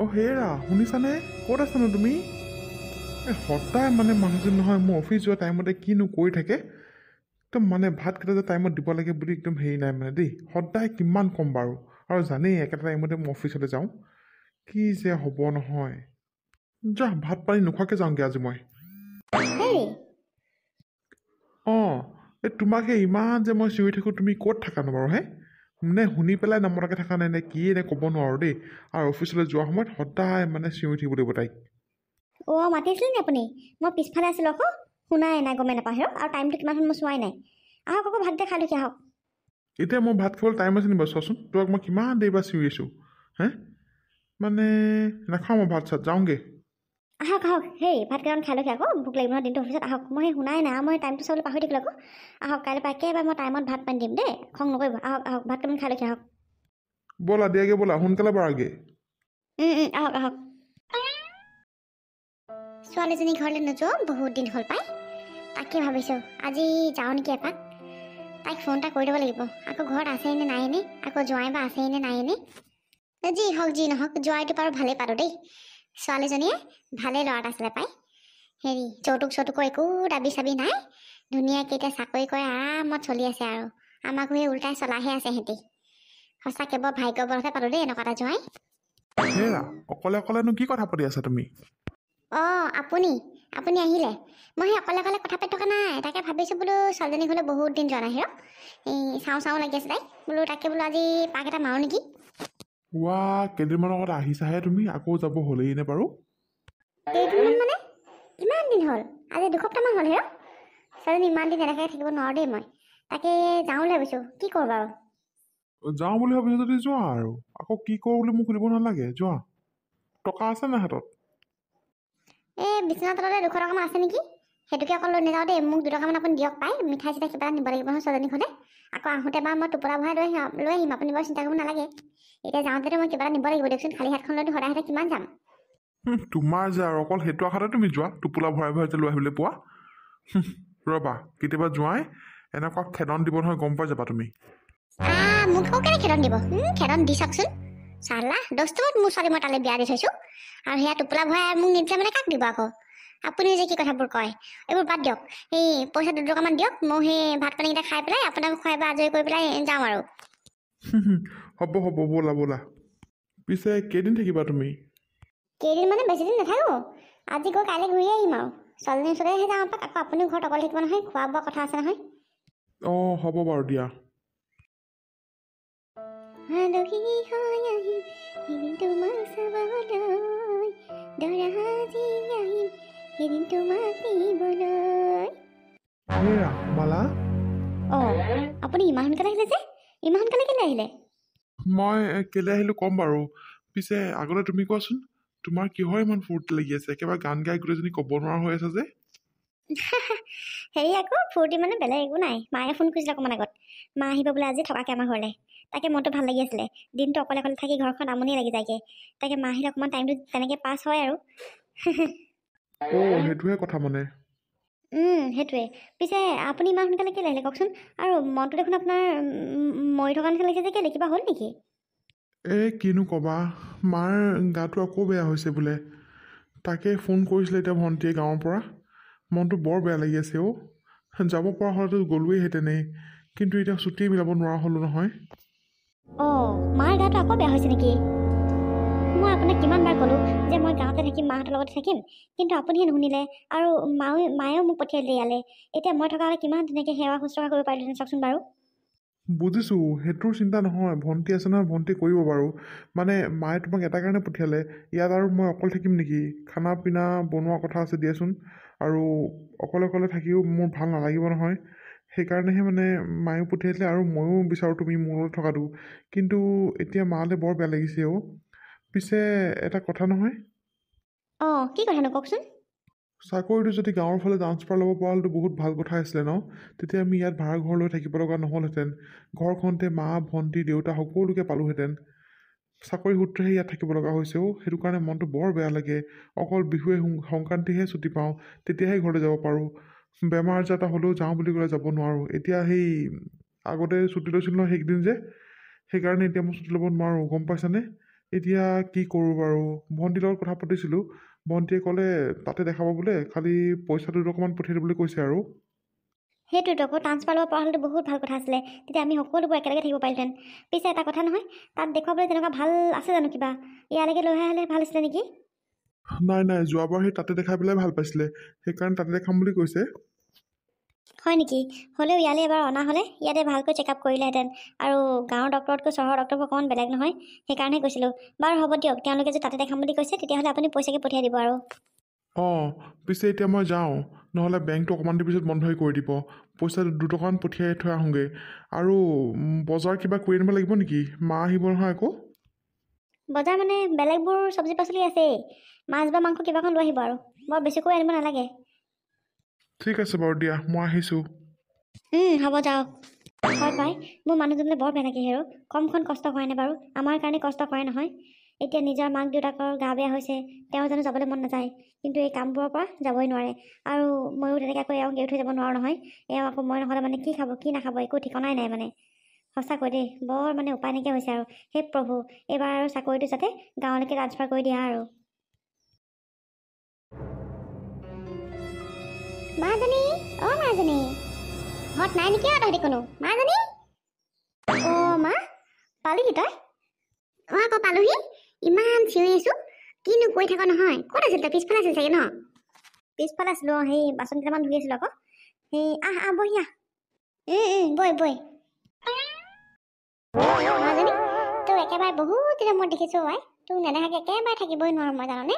অঁ হেৰা শুনিছানে? ক'ত আছানো তুমি? সদায় মানে মানুহজন নহয় মোৰ অফিচ যোৱা টাইমতে কিনো কৰি থাকে। একদম মানে ভাতকেইটা যে টাইমত দিব লাগে বুলি একদম হেৰি নাই মানে দেই। সদায় কিমান ক'ম বাৰু, আৰু জানেই একেটা টাইমতে মই অফিচলৈ যাওঁ। কি যে হ'ব নহয়। যা ভাত পানী নোখোৱাকৈ যাওঁগৈ আজি মই। হেৰি অঁ এই তোমাক সেই ইমান যে মই চিঞৰি থাকোঁ, তুমি ক'ত থাকানো বাৰু হে? নে শুনি পেলাই নমতাকৈ থকা নাই নে কি নে ক'ব নোৱাৰোঁ দেই। আৰু অফিচলৈ যোৱা সময়ত সদায় মানে চিঞৰি থাকিব লাগিব তাইক। অঁ মাতিছিলে নি আপুনি? মই পিছফালে আছিলোঁ আকৌ, শুনাই নাই, গমেই নাপাওঁ হেৰৌ। আৰু টাইমটো কিমান হ'ল মই চোৱাই নাই। আহক আকৌ ভাতকেইটা খাই লৈছে, আহক। এতিয়া মই ভাত খাবলৈ টাইম আছে নি বাৰু চোৱাচোন। তোমাক মই কিমান দেৰি পৰা চিঞৰি আছোঁ হে? মানে নাখাওঁ মই ভাত চাত, যাওঁগৈ। আহক আহক, হেৰি ভাত কেইটামান খাই লৈছে আকৌ, ভোক লাগিব নহয় দিনটো অফিচত। আহক, মই শুনাই নাই, মই টাইমটো চাবলৈ পাহৰি থাকিলোঁ আকৌ। আহক, কাইলৈ পৰা একেবাৰে মই টাইমত ভাত পানী দিম দেই, খং নকৰিব। আহক আহক, ভাত কেইটামান খাই লৈছে, আহক। ব'লা দিয়াগে, ব'লা সোনকালে বাৰাগে। আহক আহক। ছোৱালীজনী ঘৰলৈ নোযোৱা বহুত দিন হ'ল পাই। তাকে ভাবিছোঁ আজি যাওঁ নেকি এপাক। তাইক ফোন এটা কৰি দিব লাগিব। আকৌ ঘৰত আছেই নে নাইনে, আকৌ জোঁৱাই বা আছেই নে নাইনে। যি হওক যি নহওক, জোঁৱাইটো বাৰু ভালেই পালোঁ দেই। ছোৱালীজনীয়ে ভালেই ল'ৰা এটা আছিলে পাই। হেৰি যৌতুক চৌতুকৰ একো দাবী চাবি নাই, ধুনীয়াকৈ এতিয়া চাকৰি কৰে আৰামত চলি আছে। আৰু আমাকো সেই উল্টাই চলাহে আছে সিহঁতি। সঁচাকৈ বৰ ভাগ্যৱতহে পালোঁ দেই এনেকুৱা এটা জোঁৱাই। হেৰা অকলে অকলেনো কি কথা পাতি আছা তুমি? অঁ আপুনি আপুনি আহিলে। মই সেই অকলে অকলে কথা পাতি থকা নাই, তাকে ভাবিছোঁ বোলো ছোৱালীজনী ঘৰলৈ বহুত দিন যোৱা নাই হেৰৌ। এই চাওঁ চাওঁ লাগি আছে তাই, বোলো তাকে বোলো আজি পাক এটা মাৰোঁ নেকি। ৱা কেইদিনমানৰ আগত আহিছাহে তুমি, আকৌ যাব হ'লেই নে বাৰু? কেইদিনমান মানে কিমান দিন হ'ল? আজি দুসপ্তাহমান হ'ল হেৰৌ। ছোৱালীজনী ইমান দিন এনেকৈ থাকিব নোৱাৰোঁ দেই মই। তাকে যাওঁ বুলি ভাবিছোঁ, কি কৰোঁ বাৰু? যাওঁ বুলি ভাবিছা যদি যোৱা আৰু, আকৌ কি কৰোঁ বুলি মোক সুধিব নালাগে, যোৱা। টকা আছে নাই হাতত? এই বিচনা তলতে 200 টকামান আছে নেকি, সেইটোকে অকল লৈ নাযাওঁ দেই। মোক 2 টকামান আপুনি দিয়ক পাই, মিঠাই চিঠাই কিবা নিব লাগিব নহয় ছোৱালীজনী ঘৰলৈ। আকৌ আহোঁতে বাৰু মই টোপোলা ভৰাই লৈ আহিম, আপুনি বাৰু চিন্তা কৰিব নালাগে। এতিয়া যাওঁতেতো মই কিবা এটা নিব লাগিব দিয়কচোন, খালী হাতখন লৈতো সদায় সদায় কিমান যাম। তোমাৰ যে আৰু অকল সেইটো আশাতে তুমি যোৱা, টোপোলা ভৰাই ভৰাই যে লৈ আহিবলৈ পোৱা। ৰ'বা কেতিয়াবা যোৱাই এনেকুৱা খেদন দিব নহয়, গম পাই যাবা তুমি। মোক আকৌ কেনে খেদন দিব? খেদন দি চাওকচোন। চালা দহটাত মোৰ ছোৱালী মই তালৈ বিয়া দি থৈছোঁ, আৰু সেয়া টোপোলা ভৰাই মোক নিদিলে মানে কাক দিব আকৌ? আপুনি যে কি কথাবোৰ কয়, এইবোৰ বাদ দিয়ক। সেই পইচা 2 টকামান দিয়ক, মই সেই ভাত পানীকেইটা খাই পেলাই আপোনাক খুৱাই বা আজৰি কৰি পেলাই যাওঁ আৰু। হ'ব হ'ব, ব'লা ব'লা। পিছে কেইদিন থাকিবা তুমি? কেইদিন মানে বেছিদিন নাথাকোঁ। আজি গৈ কাইলৈ ঘূৰি আহিম আৰু। ছোৱালীজনীৰ ওচৰলৈহে যাওঁ এপাক, আকৌ আপুনিও ঘৰত অকলে থাকিব নহয়, খোৱা বোৱা কথা আছে নহয়। অঁ হ'ব বাৰু দিয়া। আলহী হৈ আহিম এদিন তোমাক চাবলৈ, দৰা সাজি আহিম এদিন তোমাক নিবলৈ। হেৰা মালা, অঁ আপুনি ইমান সোনকালে আহিলে যে? ইমান সোনকালে কেলৈ আহিলে? মই কেলৈ আহিলোঁ ক'ম বাৰু। পিছে আগতে তুমি কোৱাচোন, তোমাৰ কিহৰ ইমান ফূৰ্তি লাগি আছে? একেবাৰে গান গাই গোটেইজনী ক'ব নোৱাৰা হৈ আছে যে? হেৰি আকৌ ফূৰ্তি মানে বেলেগ একো নাই। মায়ে ফোন কৰিছিলে অকণমান আগত, মা আহিব বোলে আজি থকাকৈ আমাৰ ঘৰলৈ। তাকে মনটো ভাল লাগি আছিলে, দিনটো অকলে অকলে থাকি ঘৰখন আমনি লাগি যায়গৈ। তাকে মা আহিলে অকণমান টাইমটো তেনেকৈ পাছ হয় আৰু। অঁ সেইটোহে কথা মানে। সেইটোৱে। পিছে আপুনি ইমান সোনকালে কেলৈ আহিলে কওকচোন? আৰু মনটো দেখোন আপোনাৰ মৰি থকা নিচিনা লাগিছে যে, কেলৈ কিবা হ'ল নেকি? কিনো ক'বা, মাৰ গাটো আকৌ বেয়া হৈছে বোলে। তাকে ফোন কৰিছিলে এতিয়া ভণ্টিয়ে গাঁৱৰ পৰা। মনটো বৰ বেয়া লাগি আছে অ'। যাব পৰা হ'লেতো গ'লোৱেইহেঁতেনেই, কিন্তু এতিয়া ছুটি মিলাব নোৱাৰা হ'লোঁ নহয়। অঁ মাৰ গাটো আকৌ বেয়া হৈছে নেকি? মই আপোনাক কিমানবাৰ ক'লোঁ যে মই গাঁৱতে থাকিম, মাহঁতৰ লগতে থাকিম, কিন্তু আপুনিহে নুশুনিলে। আৰু মায়েও মোক পঠিয়াই দিলে ইয়ালৈ। এতিয়া মই থকা হ'লে কিমান ধুনীয়াকৈ সেৱা শুশ্ৰূষা কৰিব পাৰিলোহেঁতেন চাওকচোন বাৰু। বুজিছোঁ, সেইটোৰ চিন্তা নহয়। ভণ্টি আছে নহয়, ভণ্টি কৰিব বাৰু। মানে মায়ে তোমাক এটা কাৰণে পঠিয়ালে, ইয়াত আৰু মই অকলে থাকিম নেকি? খানা পিনা বনোৱা কথা আছে দিয়াচোন, আৰু অকলে অকলে থাকিও মোৰ ভাল নালাগিব নহয়। সেইকাৰণেহে মানে মায়েও পঠিয়াইছিলে, আৰু ময়ো বিচাৰোঁ তুমি মোৰ লগত থকাটো। কিন্তু এতিয়া মালৈ বৰ বেয়া লাগিছে অ'। পিছে এটা কথা নহয়, অঁ কি কথানো কওকচোন? চাকৰিটো যদি গাঁৱৰ ফালে ট্ৰান্সফাৰ ল'ব পৰা হ'লেতো বহুত ভাল কথা আছিলে ন? তেতিয়া আমি ইয়াত ভাড়া ঘৰ লৈ থাকিব লগা নহ'লহেঁতেন। ঘৰখনতে মা ভণ্টি দেউতা সকলোকে পালোহেঁতেন। চাকৰি সূত্ৰেহে ইয়াত থাকিব লগা হৈছে অ'। সেইটো কাৰণে মনটো বৰ বেয়া লাগে। অকল বিহুৱে সংক্ৰান্তিহে ছুটি পাওঁ, তেতিয়াহে ঘৰলৈ যাব পাৰোঁ। বেমাৰ আজাৰ এটা হ'লেও যাওঁ বুলি ক'লে যাব নোৱাৰোঁ। এতিয়া সেই আগতে ছুটি লৈছিলোঁ নহয় সেইকেইদিন যে, সেইকাৰণে এতিয়া মই ছুটি ল'ব নোৱাৰোঁ, গম পাইছানে? এতিয়া কি কৰোঁ বাৰু? ভণ্টিৰ লগত কথা পাতিছিলোঁ। ভণ্টিয়ে ক'লে তাতে দেখাব বোলে, খালি পইচাটো অকণমান পঠিয়াই দিবলৈ কৈছে আৰু। সেইটোতো আকৌ ট্ৰান্সফাৰ ল'ব পৰা হ'লেতো বহুত ভাল কথা আছিলে। তেতিয়া আমি সকলোবোৰ একেলগে থাকিব পাৰিলোহেঁতেন। পিছে এটা কথা নহয়, তাত দেখুৱাবলৈ তেনেকুৱা ভাল আছে জানো কিবা? ইয়ালৈকে লৈ অহা হ'লে ভাল আছিলে নেকি? নাই নাই, যোৱাবাৰ সেই তাতে দেখাই পেলাই ভাল পাইছিলে, সেইকাৰণে তাতে দেখাম বুলি কৈছে। হয় নেকি? হ'লেও ইয়ালৈ এবাৰ অনা হ'লে ইয়াতে ভালকৈ চেকআপ কৰিলেহেঁতেন। আৰু গাঁৱৰ ডক্টৰতকৈ চহৰৰ ডক্টৰবোৰ অকণমান বেলেগ নহয়, সেইকাৰণে কৈছিলোঁ। বাৰু হ'ব দিয়ক, তেওঁলোকে যদি তাতে দেখাম বুলি কৈছে তেতিয়াহ'লে আপুনি পইচাকে পঠিয়াই দিব আৰু। অঁ, পিছে এতিয়া মই যাওঁ, নহ'লে বেংকটো অকণমান দেৰি পিছত বন্ধই কৰি দিব। পইচা দুটকামান পঠিয়াই থৈ আহোঁগৈ। আৰু বজাৰ কিবা কৰি আনিব লাগিব নেকি? মা আহিব নহয় আকৌ। বজাৰ মানে বেলেগবোৰ চব্জি পাচলি আছেই। মাছ বা মাংস কিবা এখন লৈ আহিব আৰু। বৰ বেছিকৈ আনিব নালাগে। ঠিক আছে বাৰু দিয়া, মই আহিছোঁ। হ'ব যাওক। হয় পাই, মোৰ মানুহজনলৈ বৰ বেয়া লাগে হেৰৌ। কমখন কষ্ট কৰে নে বাৰু? আমাৰ কাৰণে কষ্ট কৰে নহয়। এতিয়া নিজৰ মাক দেউতাকৰ গা বেয়া হৈছে, তেওঁ জানো যাবলৈ মন নাযায়? কিন্তু এই কামবোৰৰ পৰা যাবই নোৱাৰে। আৰু ময়ো তেনেকৈ আকৌ এওঁক এৰি থৈ যাব নোৱাৰোঁ নহয়। এওঁ আকৌ মই নহ'লে মানে কি খাব কি নাখাব একো ঠিকনাই নাই মানে। সঁচাকৈ দেই, বৰ মানে উপায় নাইকিয়া হৈছে আৰু। সেই প্ৰভু, এইবাৰ আৰু চাকৰিটো যাতে গাঁৱলৈকে ট্ৰান্সফাৰ কৰি দিয়া আৰু। মাজনী, অ' মাজনী, ঘৰত নাই নেকি আৰু তহঁতি কোনো? মাজনী, অ' মা, পালিহি তই? অ' আকৌ পালোহি। ইমান চিঞৰি আছোঁ, কিনো কৈ থাক নহয়। ক'ত আছিল তই? পিছফালে আছিল চাগে ন? পিছফালে আছিলোঁ। অঁ, সেই বাচন কেইটামান ধুই আছিলোঁ আকৌ। সেই বহি আহ। বৈ বৈ। মাজনী, তোক একেবাৰে বহুত দিনৰ মূৰত দেখিছোঁ আই। তোক নেদেখাকৈ একেবাৰে থাকিবই নোৱাৰোঁ মই, জাননে?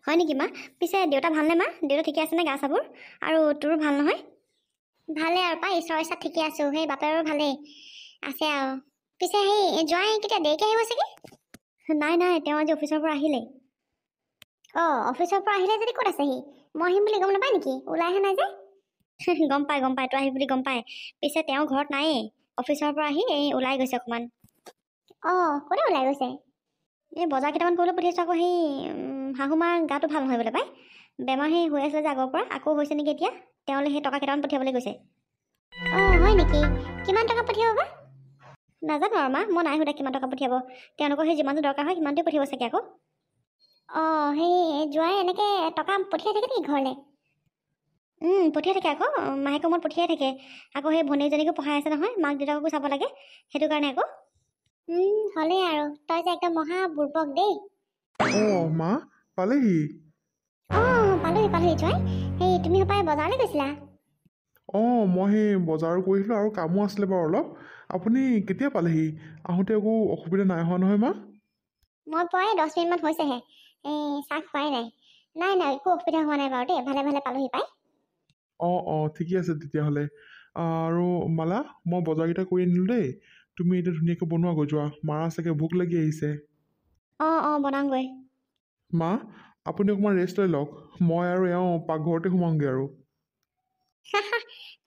হয় নেকি মা? পিছে দেউতা ভালনে মা? দেউতা ঠিকে আছেনে গা চাবোৰ? আৰু তোৰো ভাল নহয়? ভালে আৰু পাই, ঈশ্বৰৰ ইচ্ছাত ঠিকে আছোঁ। সেই বাপেৰো ভালেই আছে আৰু। পিছে সেই জোঁৱাই কেতিয়া দেৰিকৈ আহিব চাগে? নাই নাই, তেওঁ আজি অফিচৰ পৰা আহিলেই। অঁ, অফিচৰ পৰা আহিলে যদি ক'ত আছেহি? মই আহিম বুলি গম নাপায় নেকি? ওলাই অহা নাই যে? গম পাই তই আহিম বুলি গম পাই। পিছে তেওঁ ঘৰত নায়েই। অফিচৰ পৰা আহি এই ওলাই গৈছে অকণমান। অঁ, ক'লৈ ওলাই গৈছে? এই বজাৰ কেইটামান কৰিবলৈ পঠিয়াইছোঁ আকৌ। সেই শাহুমাৰ গাটো ভাল নহয় বোলে পাই। বেমাৰ সেই হৈ আছিলে যে আগৰ পৰা, আকৌ হৈছে নেকি এতিয়া। তেওঁলৈ সেই টকা কেইটামান পঠিয়াবলৈ গৈছে। অঁ, হয় নেকি? কিমান টকা পঠিয়াব বা? নাজানো আৰু মা, মই নাই সোধা কিমান টকা পঠিয়াব। তেওঁলোকৰ সেই যিমানটো দৰকাৰ হয় সিমানটোৱে পঠিয়াব চাগে আকৌ। অঁ, সেই জোঁৱাই এনেকৈ টকা পঠিয়াই থাকে নেকি ঘৰলৈ? পঠিয়াই থাকে আকৌ, মাহেকৰ মূৰত পঠিয়াই থাকে। আকৌ সেই ভনীজনীকো পঢ়াই আছে নহয়, মাক দেউতাককো চাব লাগে, সেইটো কাৰণে আকৌ। হ'লেই আৰু, তই যে একদম মহা বুৰ্বক দেই। অঁ মা, পালেহি? অঁ, পালোহি জোঁৱাই। সেই তুমি সপাই বজাৰলৈ গৈছিলা? অঁ, মই সেই বজাৰো কৰিছিলোঁ আৰু কামো আছিলে বাৰু অলপ। আপুনি কেতিয়া পালেহি? আহোঁতে একো অসুবিধা নাই হোৱা নহয় মা? মই প্ৰায় 10 মিনিটমান হৈছেহে। চাহ খোৱাই নাই। নাই একো অসুবিধা হোৱা নাই বাৰু দেই, ভালে ভালে পালোহি পাই। অঁ, ঠিকে আছে তেতিয়াহ'লে। আৰু মালা, মই বজাৰকেইটা কৰি আনিলোঁ দেই। তুমি এতিয়া ধুনীয়াকৈ বনোৱাগৈ যোৱা, মাৰা চাগে ভোক লাগি আহিছে। অঁ, বনাওঁগৈ। মা, আপুনি অকণমান ৰেষ্ট লৈ লওক। মই আৰু এওঁ পাকঘৰতে সোমাওঁগৈ আৰু।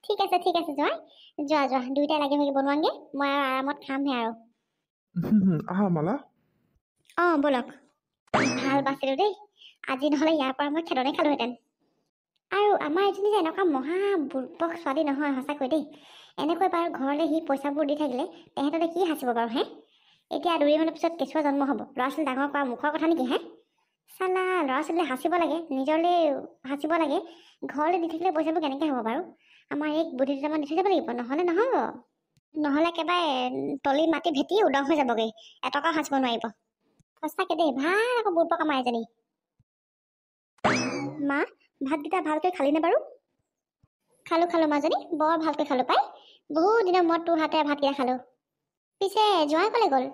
ঠিক আছে জোঁৱাই। যোৱা দুইটাই লাগি ভাগি বনোৱাংগে। মই আৰু আৰামত খামহে আৰু। আহা মালা। অঁ, ব'লক। ভাল বাছিলো দেই। আজি নহ'লে ইয়াৰ পৰা মই খেদনে খালোহেঁতেন। আৰু আমাৰ এজনী যে এনেকুৱা মহা বুৰ্বক ছোৱালী নহয়, সঁচাকৈ দেই। এনেকৈ বাৰু ঘৰলৈ সি পইচাবোৰ দি থাকিলে তেহেঁততে কি সাঁচিব বাৰু হে? এতিয়া 2 দিনৰ পিছত কেঁচুৱা জন্ম হ'ব। ল'ৰা ছোৱালী ডাঙৰ কৰা মুখৰ কথা নেকি হে? চালা, ল'ৰা ছোৱালীলৈ সাঁচিব লাগে, নিজলৈ সাঁচিব লাগে। ঘৰলৈ দি থাকিলে পইচাবোৰ কেনেকৈ হ'ব বাৰু? আমাৰ এই বুদ্ধি দুটামান দি থৈ যাব লাগিব, নহ'লে নহ'ব। নহ'লে একেবাৰে তলি মাটি ভেটি উদং হৈ যাবগৈ, এটকাও সাঁচিব নোৱাৰিব। সঁচাকৈ দেই, ভাল আকৌ বুৰ্বক আমাৰ এজনী। মা, ভাতকেইটা ভালকৈ খালিনে বাৰু? খালোঁ মাজনী, বৰ ভালকৈ খালোঁ পাই। বহুত দিনৰ মূৰত তোৰ হাতে ভাতকেইটা খালোঁ। পিছে জোঁৱাই ক'লৈ গ'ল?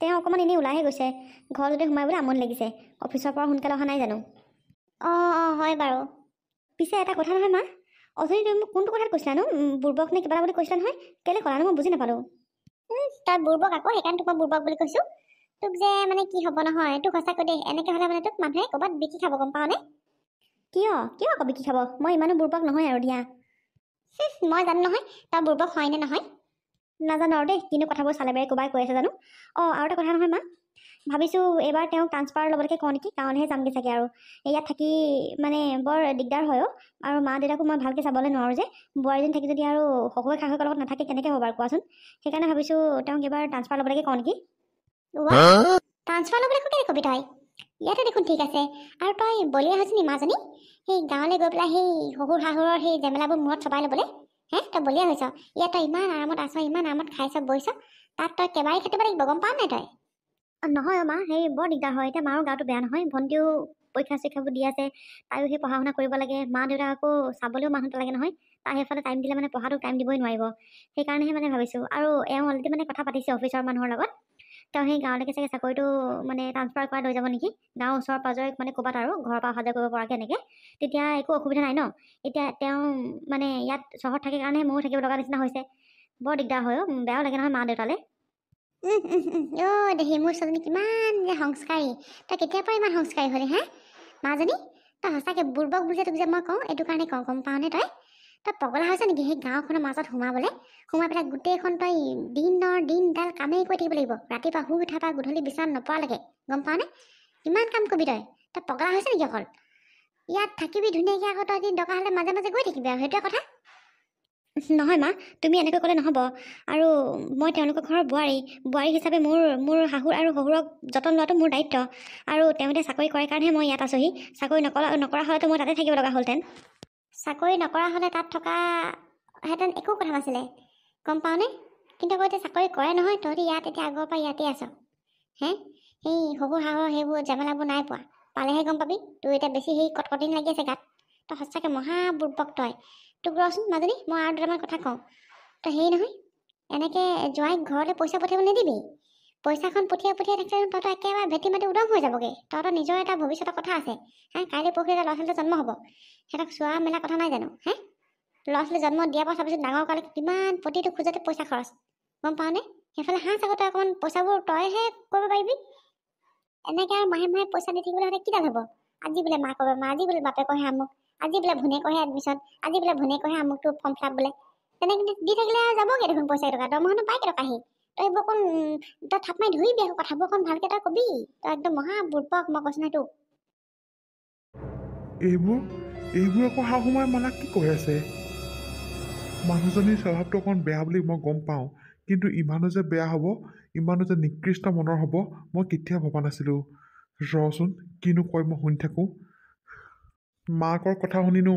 তেওঁ অকণমান এনেই ওলাইহে গৈছে। ঘৰ যদি সোমাই আমনি লাগিছে। অফিচৰ পৰা সোনকালে অহা নাই জানো? অঁ, হয় বাৰু। পিছে এটা কথা নহয় মা, অথনি তুমি মোক কোনটো কথাত কৈছিলানো? বুৰ্বক নে কিবা এটা বুলি কৈছিলা নহয়, কেলৈ ক'লানো? মই বুজি নাপালোঁ। তই বুৰ্বক আকৌ, সেইকাৰণে তোক মই বুৰ্বক বুলি কৈছোঁ। তোক যে মানে কি হ'ব নহয়, তোক সঁচাকৈ দেই, এনেকৈ হ'লে মানে তোক মানুহে ক'ৰবাত বিকি খাব, গম পাৱনে? কিয় আকৌ বিকি খাব? মই ইমানো বুৰ্বক নহয় আৰু দিয়া। মই জানো নহয় তই বুৰ্বক হয় নে নহয়। নাজানো আৰু দেই, কিনো কথাবোৰ চালে বেৰে কোবাই কৈ আছে জানো। অঁ, আৰু এটা কথা নহয় মা, ভাবিছোঁ এইবাৰ তেওঁক ট্ৰান্সফাৰ ল'বলৈকে কওঁ নেকি, কাৰণেহে যামগৈ চাগে আৰু। ইয়াত থাকি মানে বৰ দিগদাৰ হয় অ'। আৰু মা দেউতাকো মই ভালকৈ চাবলৈ নোৱাৰোঁ যে। বোৱাৰীজনী থাকি যদি আৰু শহুৰে শাহুৱেকৰ লগত নাথাকে কেনেকৈ হ'ব বাৰু কোৱাচোন। সেইকাৰণে ভাবিছোঁ তেওঁক এইবাৰ ট্ৰান্সফাৰ ল'বলৈকে কওঁ নেকি। ট্ৰান্সফাৰ ল'বলৈ কেনেকৈ কবি তই? ইয়াতে দেখোন ঠিক আছে। আৰু তই বলিয়া হৈছি নি মাজনী? সেই গাঁৱলৈ গৈ পেলাই সেই শহুৰ শাহুৰৰ সেই জেমেলাবোৰ মূৰত চপাই ল'বলৈ? তই বলিয়া হৈছ। ইয়াত তই ইমান আৰামত আছ, ইমান আৰামত খাইছ বৈছ, তাত তই কেবাৰি খাটিব লাগিব, গম পাৱ নাই তই? নহয় মা, সেই বৰ দিগদাৰ হয়। এতিয়া মাৰো গাটো বেয়া নহয়, ভণ্টিও পৰীক্ষা চৰীক্ষাবোৰ দি আছে, তাইও সেই পঢ়া শুনা কৰিব লাগে, মা দেউতাক আকৌ চাবলৈও মানুহ লাগে নহয়। তাই সেইফালে টাইম দিলে মানে পঢ়াটো টাইম দিবই নোৱাৰিব। সেইকাৰণেহে মানে ভাবিছোঁ। আৰু এওঁ অলৰেডি মানে কথা পাতিছে অফিচৰ মানুহৰ লগত। তেওঁ সেই গাঁৱলৈকে চাগে চাকৰিটো মানে ট্ৰান্সফাৰ কৰাই লৈ যাব নেকি, গাঁৱৰ ওচৰ পাজৰে মানে ক'ৰবাত আৰু ঘৰৰ পৰা অহা যোৱা কৰিব পৰাকৈ এনেকৈ। তেতিয়া একো অসুবিধা নাই ন। এতিয়া তেওঁ মানে ইয়াত চহৰত থাকে কাৰণেহে ময়ো থাকিব লগা নিচিনা হৈছে। বৰ দিগদাৰ হয় বেয়াও লাগে নহয় মা দেউতালৈ। দেহি মোৰ ছোৱালীজনী কিমান যে সংস্কাৰী। তই কেতিয়াৰ পৰা ইমান সংস্কাৰী হ'লি মাজনী? তই সঁচাকৈ বুৰ্বক বুলি তোক যে মই কওঁ, এইটো কাৰণে কওঁ, গম পাৱনে? তই পগলা হৈছ নেকি সেই গাঁওখনৰ মাজত সোমাই পেলাই গোটেইখন তই দিনডাল কামেই কৰি থাকিব লাগিব, ৰাতিপুৱা শুই উঠাৰ পৰা গধূলি বিচনাত নপৰালৈকে, গম পাৱনে? কিমান কাম কৰিবি তই পগলা হৈছ নেকি অকল? ইয়াত থাকিবি ধুনীয়াকৈ, আকৌ তই দৰকাৰ হ'লে মাজে মাজে গৈ থাকিবি, আৰু সেইটোৱে কথা। নহয় মা, তুমি এনেকৈ ক'লে নহ'ব। আৰু মই তেওঁলোকৰ ঘৰৰ বোৱাৰী হিচাপে মোৰ শাহুৰ আৰু শহুৰক যতন লোৱাটো মোৰ দায়িত্ব। আৰু তেওঁলোকে চাকৰি কৰে কাৰণেহে মই ইয়াত আছোঁহি। চাকৰি নকৰা হ'লেতো মই তাতে থাকিব লগা হ'লহেঁতেন। চাকৰি নকৰা হ'লে তাত থকাহেঁতেন একো কথা নাছিলে, গম পাৱনে? কিন্তু আকৌ এতিয়া চাকৰি কৰে নহয়, তহঁতি ইয়াত এতিয়া আগৰ পৰা ইয়াতে আছ। সেই শহুৰ শাহুৰ সেইবোৰ জেমেলাবোৰ নাই পোৱা, পালেহে গম পাবি। তোৰ এতিয়া বেছি সেই কটকটিং লাগি আছে গাত। তই সঁচাকৈ মহা বুৰ্বক তই। তোক ৰচোন মাজনী, মই আৰু দুটামান কথা কওঁ। তই নহয়, এনেকৈ জোঁৱাইক ঘৰলৈ পইচা পঠিয়াব নিদিবি। পইচাখন পঠিয়াই থাকিলে তহঁতৰ একেবাৰে ভেটি মাটি উদং হৈ যাবগৈ। তহঁতৰ নিজৰ এটা ভৱিষ্যতৰ কথা আছে। কাইলৈ পৰহি এটা ল'ৰা ছোৱালী জন্ম হ'ব, সিহঁতক চোৱা মেলা কথা নাই জানো? ল'ৰা ছোৱালী জন্ম দিয়াৰ পৰা চাবিচোন ডাঙৰ কালে কিমান প্ৰতিটো খোজতে পইচা খৰচ, গম পাৱনে? সেইফালে চাগৈ তই অকণমান পইচাবোৰ তইহে কৰিব পাৰিবি। এনেকৈ আৰু মাহে মাহে পইচা দি থাকিবলৈ হ'লে কিডাল হ'ব? আজি বোলে মাকৰ বেমাৰ, আজি বোলে বাপেকৰহে আমুক, আজি বোলে ভনীয়েকৰহে এডমিশ্যন, আজি বোলে ভনীয়েকৰহে আমুকটো ফৰ্ম ফিল আপ বোলে। তেনেকৈ দি থাকিলে আৰু যাবগৈ দেখোন পইচা টকা। দৰমহানো পাই কেইটকা আহি? তই এইবোৰ অকণ তই থাপ মাৰি ধৰিবি, আকৌ কথাবোৰ অকণ ভালকৈ তই কবি। তই একদম মহা বুৰ্বক, মই কৈছোঁ নহয় তোক। এইবোৰ আকৌ শাহু মায়ে মালাক কি কৈ আছে? মানুহজনীৰ স্বভাৱটো অকণ বেয়া বুলি মই গম পাওঁ, কিন্তু ইমানো যে বেয়া হ'ব, ইমানো যে নিকৃষ্ট মনৰ হ'ব, মই কেতিয়াও ভবা নাছিলোঁ। ৰচোন, কিনো কয় মই শুনি থাকোঁ। মাকৰ কথা শুনিনো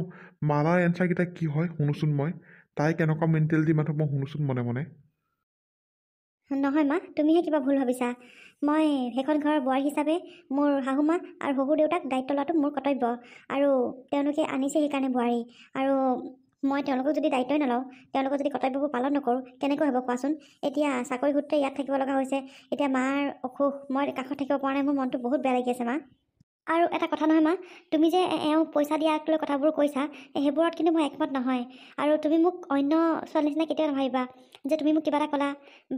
মালাৰ এনচাৰকেইটা কি হয় শুনোচোন মই। তাই কেনেকুৱা মেণ্টেলিটি মানুহ মই শুনোচোন মনে মনে। নহয় মা, তুমিহে কিবা ভুল ভাবিছা। মই সেইখন ঘৰৰ বোৱাৰী হিচাপে মোৰ শাহু মা আৰু শহুৰ দেউতাক দায়িত্ব লোৱাটো মোৰ কৰ্তব্য। আৰু তেওঁলোকে আনিছে সেইকাৰণে বোৱাৰী। আৰু মই তেওঁলোকক যদি দায়িত্বই নলওঁ, তেওঁলোকৰ যদি কৰ্তব্যবোৰ পালন নকৰোঁ, কেনেকৈ হ'ব কোৱাচোন? এতিয়া চাকৰি সূত্ৰে ইয়াত থাকিব লগা হৈছে। এতিয়া মাৰ অসুখ, মই কাষত থাকিব পৰা নাই। মোৰ মনটো বহুত বেয়া লাগি আছে মা। আৰু এটা কথা নহয় মা, তুমি যে এওঁ পইচা দিয়াক লৈ কথাবোৰ কৈছা, সেইবোৰত কিন্তু মই একমত নহয়। আৰু তুমি মোক অন্য ছোৱালী নিচিনা কেতিয়াও নাভাবিবা যে তুমি মোক কিবা এটা ক'লা,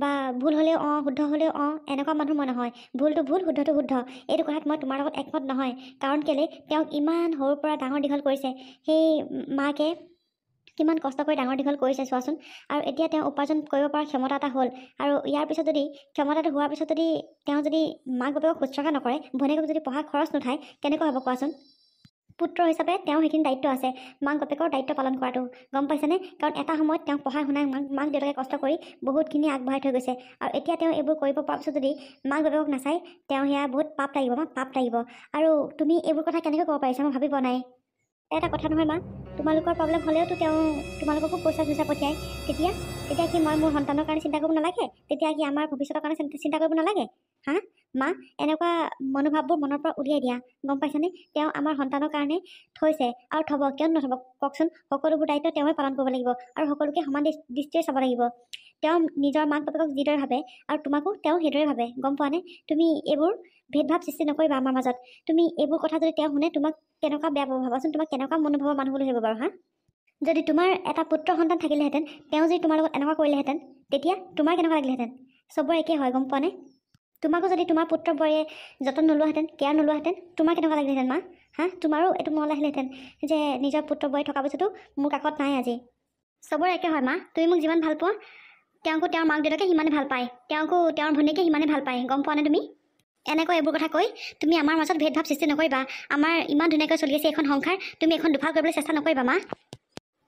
বা ভুল হ'লেও শুদ্ধ হ'লেও এনেকুৱা মানুহ মই নহয়। ভুলটো ভুল, শুদ্ধটো শুদ্ধ, এইটো কথাত মই তোমাৰ লগত একমত নহয়। কাৰণ কেলৈ, তেওঁক ইমান সৰুৰ পৰা ডাঙৰ দীঘল কৰিছে সেই মাকে, কিমান কষ্ট কৰি ডাঙৰ দীঘল কৰিছে চোৱাচোন। আৰু এতিয়া তেওঁ উপাৰ্জন কৰিব পৰা ক্ষমতা এটা হ'ল। আৰু ইয়াৰ পিছত যদি ক্ষমতাটো হোৱাৰ পিছত যদি তেওঁ যদি মাক বাপেকক শুশ্ৰূষা নকৰে, ভনীয়েকক যদি পঢ়া খৰচ নুঠায়, কেনেকৈ হ'ব কোৱাচোন? পুত্ৰ হিচাপে তেওঁৰ সেইখিনি দায়িত্ব আছে, মাক বাপেকৰ দায়িত্ব পালন কৰাটো, গম পাইছেনে? কাৰণ এটা সময়ত তেওঁক পঢ়াই শুনাই মাক দেউতাকে কষ্ট কৰি বহুতখিনি আগবঢ়াই থৈ গৈছে। আৰু এতিয়া তেওঁ এইবোৰ কৰিব পৰাৰ পিছত যদি মাক বাপেকক নাচায়, তেওঁ সেয়া বহুত পাপ লাগিব মা, পাপ লাগিব। আৰু তুমি এইবোৰ কথা কেনেকৈ ক'ব পাৰিছা, মই ভাবি পোৱা নাই। এটা কথা নহয় মা, তোমালোকৰ প্ৰব্লেম হ'লেওতো তেওঁ তোমালোককো পইচা চইচা পঠিয়ায়। তেতিয়া কি মই মোৰ সন্তানৰ কাৰণে চিন্তা কৰিব নালাগে? তেতিয়া কি আমাৰ ভৱিষ্যতৰ কাৰণে চিন্তা কৰিব নালাগে? মা, এনেকুৱা মনোভাৱবোৰ মনৰ পৰা উলিয়াই দিয়া, গম পাইছানে? তেওঁ আমাৰ সন্তানৰ কাৰণে থৈছে আৰু থ'ব, কিয় নথ'ব কওকচোন? সকলোবোৰ দায়িত্ব তেওঁৱে পালন কৰিব লাগিব, আৰু সকলোকে সমান দৃষ্টিৰে চাব লাগিব। তেওঁ নিজৰ মাক বাপেকক যিদৰে ভাবে আৰু তোমাকো তেওঁ সেইদৰে ভাবে, গম পোৱা নে? তুমি এইবোৰ ভেদভাৱ সৃষ্টি নকৰিবা আমাৰ মাজত। তুমি এইবোৰ কথা যদি তেওঁ শুনে, তোমাক কেনেকুৱা বেয়া পাব ভাবাচোন। তোমাক কেনেকুৱা মনোভাৱৰ মানুহ বুলি ভাবিব বাৰু? যদি তোমাৰ এটা পুত্ৰ সন্তান থাকিলেহেঁতেন, তেওঁ যদি তোমাৰ লগত এনেকুৱা কৰিলেহেঁতেন, তেতিয়া তোমাৰ কেনেকুৱা লাগিলেহেঁতেন? চবৰে একেই হয়, গম পোৱা নে? তোমাকো যদি তোমাৰ পুত্ৰ বোৱাৰীয়ে যতন নোলোৱাহেঁতেন, কেয়াৰ নোলোৱাহেঁতেন, তোমাৰ কেনেকুৱা লাগিলেহেঁতেন মা? তোমাৰো এইটো মনলৈ আহিলেহেঁতেন যে নিজৰ পুত্ৰ বোৱাৰী থকা পিছতো মোৰ কাষত নাই আজি। চবৰে একে হয় মা। তুমি মোক যিমান ভাল পোৱা, তেওঁকো তেওঁৰ মাক দেউতাকে সিমানে ভাল পায়, তেওঁকো তেওঁৰ ভনীয়েকে সিমানে ভাল পায়, গম পোৱা নে? তুমি এনেকৈ এইবোৰ কথা কৈ তুমি আমাৰ মাজত ভেদভাৱ সৃষ্টি নকৰিবা। আমাৰ ইমান ধুনীয়াকৈ চলি আছে এখন সংসাৰ, তুমি এখন দুফাল কৰিবলৈ চেষ্টা নকৰিবা মা।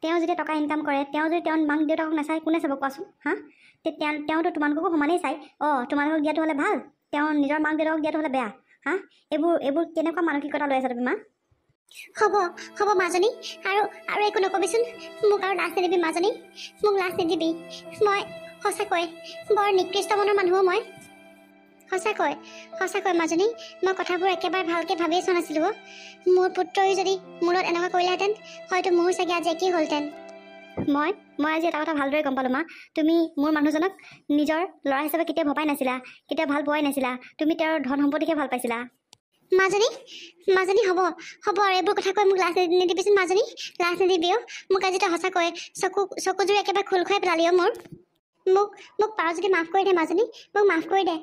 তেওঁ যেতিয়া টকা ইনকাম কৰে, তেওঁ যদি তেওঁৰ মাক দেউতাকক নাচায়, কোনে চাব কোৱাচোন? তেওঁতো তোমালোককো সমানেই চায়। তোমালোকক দিয়াটো হ'লে ভাল, তেওঁ নিজৰ মাক দেউতাকক দিয়াটো হ'লে বেয়া। হা, এইবোৰ কেনেকুৱা মানসিকতা লৈ আছা তুমি মা? হ'ব হ'ব মাজনী, আৰু একো নকবিচোন। মোক আৰু লাজ নিদিবি মাজনী, মোক লাজ নিদিবি। মই সঁচাকৈ বৰ নিকৃষ্ট মনৰ মানুহ মই। সঁচাকৈ মাজনী, মই কথাবোৰ একেবাৰে ভালকৈ ভাবিয়ে চোৱা নাছিলোঁ। মোৰ পুত্ৰই যদি মূৰত এনেকুৱা কৰিলেহেঁতেন, হয়তো মোৰ চাগে আজি একেই হ'লহেঁতেন। মই আজি এটা কথা ভালদৰে গম পালোঁ মা। তুমি মোৰ মানুহজনক নিজৰ ল'ৰা হিচাপে কেতিয়াও ভবাই নাছিলা, কেতিয়াও ভাল পোৱাই নাছিলা। তুমি তেওঁৰ ধন সম্পত্তিকে ভাল পাইছিলা। মাজনী হ'ব আৰু এইবোৰ কথা কৈ মোক লাজ নিদিবিচোন মাজনী, লাজ নিদিবিও। মোক আজি তই সঁচাকৈ চকুযোৰ একেবাৰে খোল খুৱাই পেলালি মোৰ। মোক পাৰ যদি মাফ কৰি দে মাজনী, মোক মাফ কৰি দে।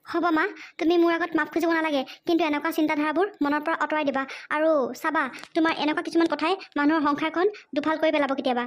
হ'ব মা, তুমি মোৰ আগত মাফ খুজিব নালাগে, কিন্তু এনেকুৱা চিন্তাধাৰাবোৰ মনৰ পৰা আঁতৰাই দিবা। আৰু চাবা, তোমাৰ এনেকুৱা কিছুমান কথাই মানুহৰ সংসাৰখন দুফাল কৰি পেলাব কেতিয়াবা।